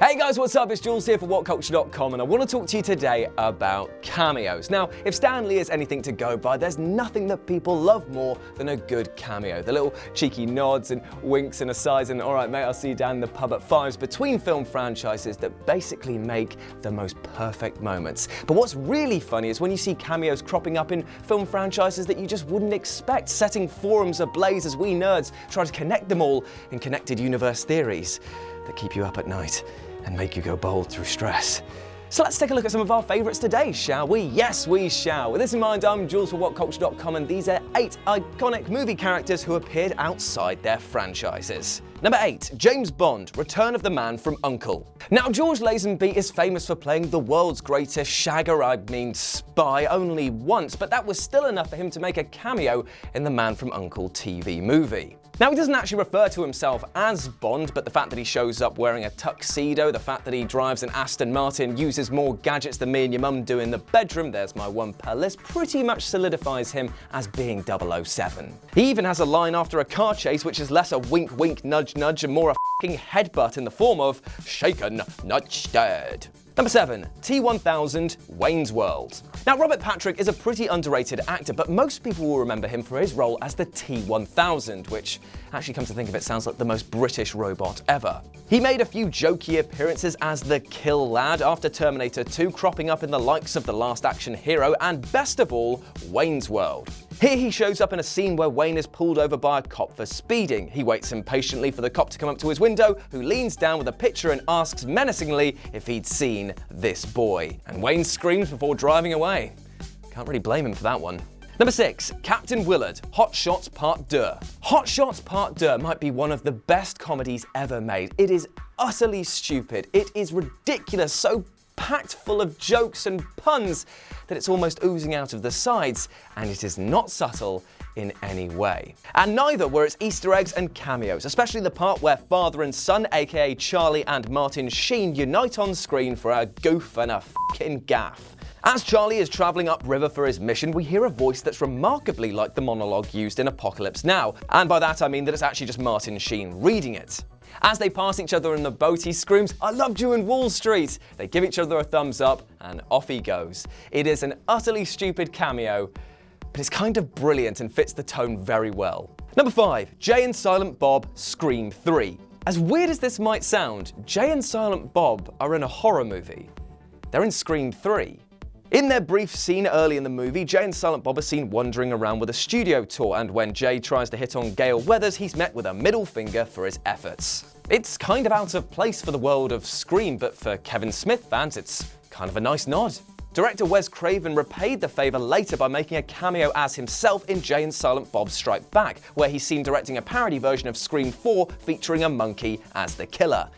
Hey guys, what's up? It's Jules here for WhatCulture.com, and I want to talk to you today about cameos. Now, if Stan Lee is anything to go by, there's nothing that people love more than a good cameo. The little cheeky nods and winks and asides and alright mate, I'll see you down in the pub at 5s between film franchises that basically make the most perfect moments. But what's really funny is when you see cameos cropping up in film franchises that you just wouldn't expect, setting forums ablaze as we nerds try to connect them all in connected universe theories that keep you up at night and make you go bold through stress. So let's take a look at some of our favourites today, shall we? Yes, we shall. With this in mind, I'm Jules for WhatCulture.com, and these are 8 iconic movie characters who appeared outside their franchises. Number 8, James Bond, Return of the Man from U.N.C.L.E. Now, George Lazenby is famous for playing the world's greatest spy only once, but that was still enough for him to make a cameo in the Man from U.N.C.L.E. TV movie. Now, he doesn't actually refer to himself as Bond, but the fact that he shows up wearing a tuxedo, the fact that he drives an Aston Martin, uses more gadgets than me and your mum do in the bedroom, there's my one per list, pretty much solidifies him as being 007. He even has a line after a car chase which is less a wink wink nudge nudge and more a f***ing headbutt in the form of shaken, not stirred. Number 7, T-1000, Wayne's World. Now, Robert Patrick is a pretty underrated actor, but most people will remember him for his role as the T-1000, which, actually come to think of it, sounds like the most British robot ever. He made a few jokey appearances as the Kill Lad after Terminator 2, cropping up in the likes of The Last Action Hero and, best of all, Wayne's World. Here he shows up in a scene where Wayne is pulled over by a cop for speeding. He waits impatiently for the cop to come up to his window, who leans down with a picture and asks menacingly if he'd seen this boy. And Wayne screams before driving away. Can't really blame him for that one. Number 6, Captain Willard, Hotshot Part 2. Hotshot Part 2 might be one of the best comedies ever made. It is utterly stupid. It is ridiculous, so packed full of jokes and puns that it's almost oozing out of the sides, and it is not subtle in any way. And neither were its Easter eggs and cameos, especially the part where father and son, aka Charlie and Martin Sheen, unite on screen for a goof and a f***ing gaff. As Charlie is travelling upriver for his mission, we hear a voice that's remarkably like the monologue used in Apocalypse Now, and by that I mean that it's actually just Martin Sheen reading it. As they pass each other in the boat, he screams, "I loved you in Wall Street!" They give each other a thumbs up, and off he goes. It is an utterly stupid cameo, but it's kind of brilliant and fits the tone very well. Number 5, Jay and Silent Bob, Scream 3. As weird as this might sound, Jay and Silent Bob are in a horror movie. They're in Scream 3. In their brief scene early in the movie, Jay and Silent Bob are seen wandering around with a studio tour, and when Jay tries to hit on Gale Weathers, he's met with a middle finger for his efforts. It's kind of out of place for the world of Scream, but for Kevin Smith fans, it's kind of a nice nod. Director Wes Craven repaid the favour later by making a cameo as himself in Jay and Silent Bob Strike Back, where he's seen directing a parody version of Scream 4 featuring a monkey as the killer,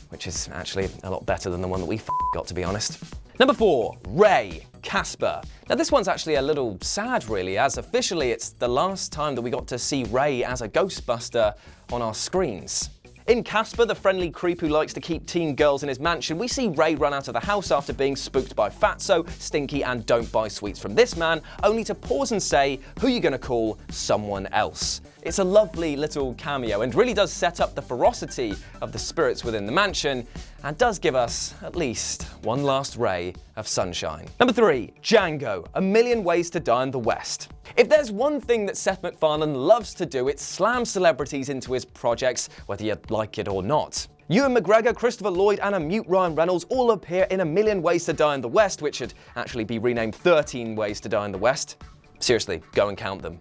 which is actually a lot better than the one that we got, to be honest. Number 4, Ray, Casper. Now this one's actually a little sad really, as officially it's the last time that we got to see Ray as a Ghostbuster on our screens. In Casper, the friendly creep who likes to keep teen girls in his mansion, we see Ray run out of the house after being spooked by Fatso, Stinky and Don't Buy Sweets from This Man, only to pause and say, "Who you gonna call? Someone else." It's a lovely little cameo and really does set up the ferocity of the spirits within the mansion, and does give us at least one last ray of sunshine. Number 3, Django, A Million Ways to Die in the West. If there's one thing that Seth MacFarlane loves to do, it's slam celebrities into his projects, whether you like it or not. Ewan McGregor, Christopher Lloyd and a mute Ryan Reynolds all appear in A Million Ways to Die in the West, which should actually be renamed 13 Ways to Die in the West. Seriously, go and count them.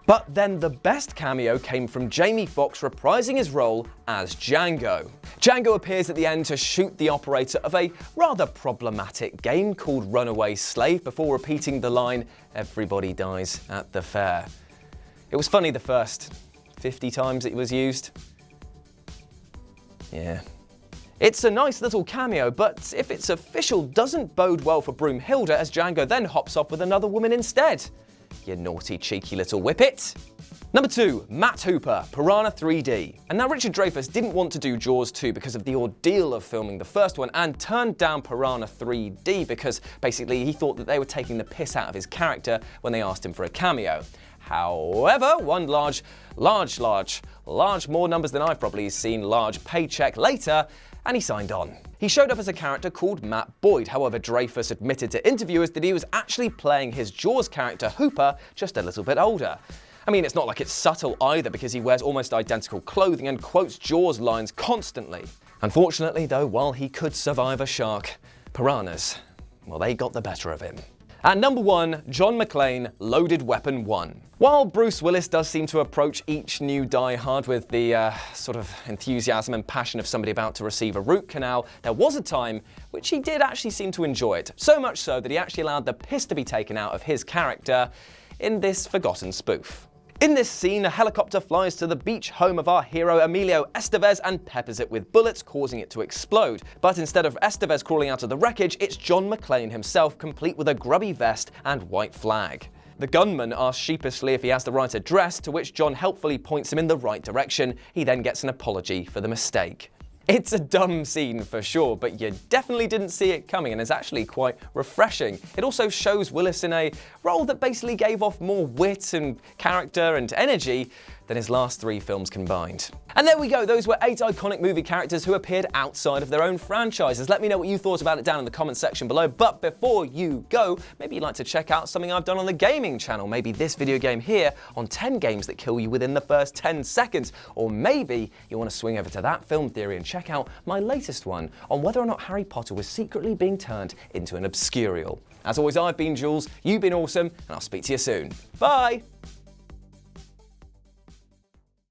But then the best cameo came from Jamie Foxx reprising his role as Django. Django appears at the end to shoot the operator of a rather problematic game called Runaway Slave before repeating the line, "Everybody dies at the fair." It was funny the first 50 times it was used. Yeah. It's a nice little cameo, but if it's official, doesn't bode well for Broomhilda as Django then hops off with another woman instead. You naughty, cheeky little whippet. Number 2, Matt Hooper, Piranha 3D. And now Richard Dreyfuss didn't want to do Jaws 2 because of the ordeal of filming the first one, and turned down Piranha 3D because basically he thought that they were taking the piss out of his character when they asked him for a cameo. However, one large, more numbers than I've probably seen, large paycheck later, and he signed on. He showed up as a character called Matt Boyd. However, Dreyfuss admitted to interviewers that he was actually playing his Jaws character Hooper, just a little bit older. I mean, it's not like it's subtle either, because he wears almost identical clothing and quotes Jaws lines constantly. Unfortunately, though, while he could survive a shark, piranhas, well, they got the better of him. At number 1, John McClane, Loaded Weapon 1. While Bruce Willis does seem to approach each new Die Hard with the sort of enthusiasm and passion of somebody about to receive a root canal, there was a time which he did actually seem to enjoy it. So much so that he actually allowed the piss to be taken out of his character in this forgotten spoof. In this scene, a helicopter flies to the beach home of our hero Emilio Estevez and peppers it with bullets, causing it to explode. But instead of Estevez crawling out of the wreckage, it's John McClane himself, complete with a grubby vest and white flag. The gunman asks sheepishly if he has the right address, to which John helpfully points him in the right direction. He then gets an apology for the mistake. It's a dumb scene for sure, but you definitely didn't see it coming and is actually quite refreshing. It also shows Willis in a role that basically gave off more wit and character and energy than his last 3 films combined. And there we go, those were 8 iconic movie characters who appeared outside of their own franchises. Let me know what you thought about it down in the comment section below, but before you go, maybe you'd like to check out something I've done on the gaming channel. Maybe this video game here on 10 games that kill you within the first 10 seconds. Or maybe you want to swing over to That Film Theory and check out my latest one on whether or not Harry Potter was secretly being turned into an obscurial. As always, I've been Jules, you've been awesome, and I'll speak to you soon. Bye!